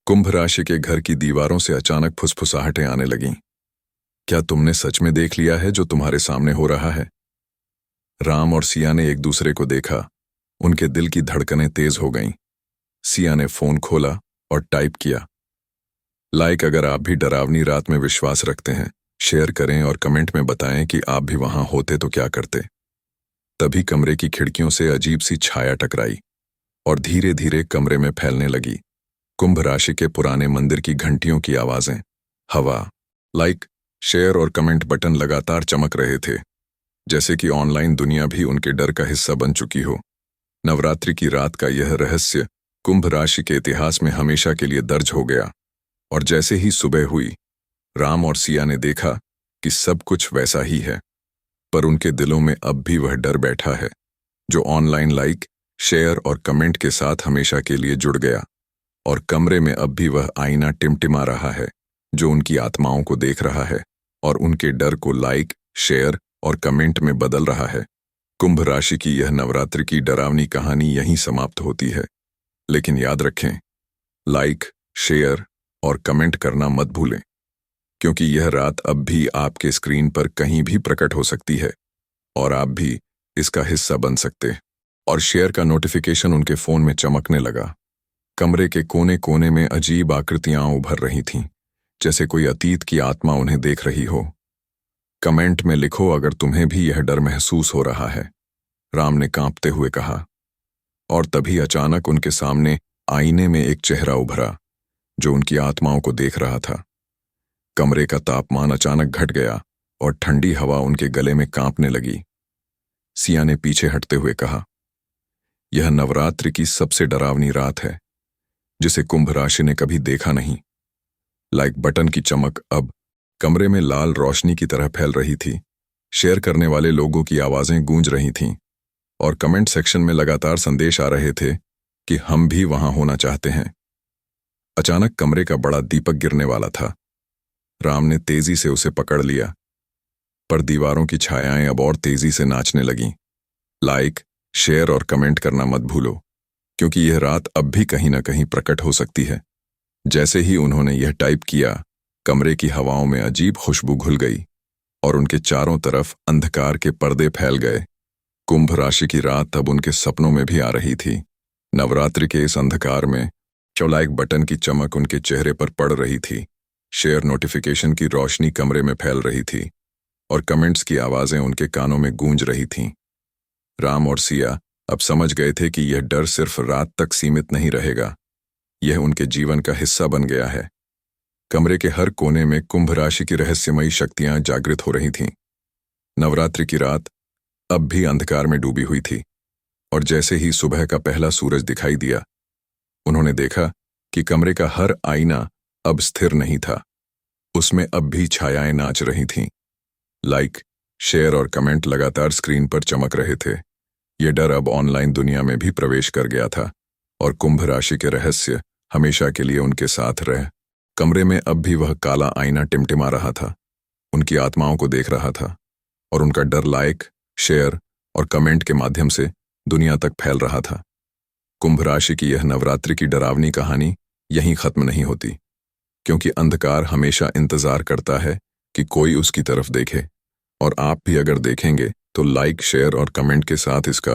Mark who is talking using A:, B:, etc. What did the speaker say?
A: कुंभ राशि के घर की दीवारों से अचानक फुसफुसाहटें आने लगीं। क्या तुमने सच में देख लिया है जो तुम्हारे सामने हो रहा है? राम और सिया ने एक दूसरे को देखा। उनके दिल की धड़कनें तेज हो गईं। सिया ने फोन खोला और टाइप किया, लाइक अगर आप भी डरावनी रात में विश्वास रखते हैं, शेयर करें और कमेंट में बताएं कि आप भी वहां होते तो क्या करते। तभी कमरे की खिड़कियों से अजीब सी छाया टकराई और धीरे धीरे कमरे में फैलने लगी। कुंभ राशि के पुराने मंदिर की घंटियों की आवाजें, हवा, लाइक, शेयर और कमेंट बटन लगातार चमक रहे थे, जैसे कि ऑनलाइन दुनिया भी उनके डर का हिस्सा बन चुकी हो। नवरात्रि की रात का यह रहस्य कुंभ राशि के इतिहास में हमेशा के लिए दर्ज हो गया। और जैसे ही सुबह हुई, राम और सिया ने देखा कि सब कुछ वैसा ही है, पर उनके दिलों में अब भी वह डर बैठा है जो ऑनलाइन लाइक, शेयर और कमेंट के साथ हमेशा के लिए जुड़ गया। और कमरे में अब भी वह आईना टिमटिमा रहा है जो उनकी आत्माओं को देख रहा है और उनके डर को लाइक, शेयर और कमेंट में बदल रहा है। कुंभ राशि की यह नवरात्रि की डरावनी कहानी यहीं समाप्त होती है, लेकिन याद रखें, लाइक, शेयर और कमेंट करना मत भूलें, क्योंकि यह रात अब भी आपके स्क्रीन पर कहीं भी प्रकट हो सकती है और आप भी इसका हिस्सा बन सकते। और शेयर का नोटिफिकेशन उनके फोन में चमकने लगा। कमरे के कोने कोने में अजीब आकृतियां उभर रही थीं, जैसे कोई अतीत की आत्मा उन्हें देख रही हो। कमेंट में लिखो अगर तुम्हें भी यह डर महसूस हो रहा है, राम ने कांपते हुए कहा। और तभी अचानक उनके सामने आईने में एक चेहरा उभरा जो उनकी आत्माओं को देख रहा था। कमरे का तापमान अचानक घट गया और ठंडी हवा उनके गले में कांपने लगी। सिया ने पीछे हटते हुए कहा, यह नवरात्रि की सबसे डरावनी रात है जिसे कुंभ राशि ने कभी देखा नहीं। लाइक बटन की चमक अब कमरे में लाल रोशनी की तरह फैल रही थी। शेयर करने वाले लोगों की आवाजें गूंज रही थीं और कमेंट सेक्शन में लगातार संदेश आ रहे थे कि हम भी वहां होना चाहते हैं। अचानक कमरे का बड़ा दीपक गिरने वाला था। राम ने तेजी से उसे पकड़ लिया, पर दीवारों की छायाएं अब और तेजी से नाचने लगीं। लाइक, शेयर और कमेंट करना मत भूलो, क्योंकि यह रात अब भी कहीं ना कहीं प्रकट हो सकती है। जैसे ही उन्होंने यह टाइप किया, कमरे की हवाओं में अजीब खुशबू घुल गई और उनके चारों तरफ अंधकार के पर्दे फैल गए। कुंभ राशि की रात अब उनके सपनों में भी आ रही थी। नवरात्रि के इस अंधकार में लाइक बटन की चमक उनके चेहरे पर पड़ रही थी, शेयर नोटिफिकेशन की रोशनी कमरे में फैल रही थी और कमेंट्स की आवाजें उनके कानों में गूंज रही थीं। राम और सिया अब समझ गए थे कि यह डर सिर्फ रात तक सीमित नहीं रहेगा, यह उनके जीवन का हिस्सा बन गया है। कमरे के हर कोने में कुंभ राशि की रहस्यमयी शक्तियां जागृत हो रही थीं। नवरात्रि की रात अब भी अंधकार में डूबी हुई थी और जैसे ही सुबह का पहला सूरज दिखाई दिया, उन्होंने देखा कि कमरे का हर आईना अब स्थिर नहीं था। उसमें अब भी छायाएं नाच रही थीं। लाइक, शेयर और कमेंट लगातार स्क्रीन पर चमक रहे थे। यह डर अब ऑनलाइन दुनिया में भी प्रवेश कर गया था और कुंभ राशि के रहस्य हमेशा के लिए उनके साथ रहे। कमरे में अब भी वह काला आईना टिमटिमा रहा था, उनकी आत्माओं को देख रहा था और उनका डर लाइक, शेयर और कमेंट के माध्यम से दुनिया तक फैल रहा था। कुंभ राशि की यह नवरात्रि की डरावनी कहानी यहीं खत्म नहीं होती, क्योंकि अंधकार हमेशा इंतजार करता है कि कोई उसकी तरफ देखे। और आप भी अगर देखेंगे तो लाइक, शेयर और कमेंट के साथ इसका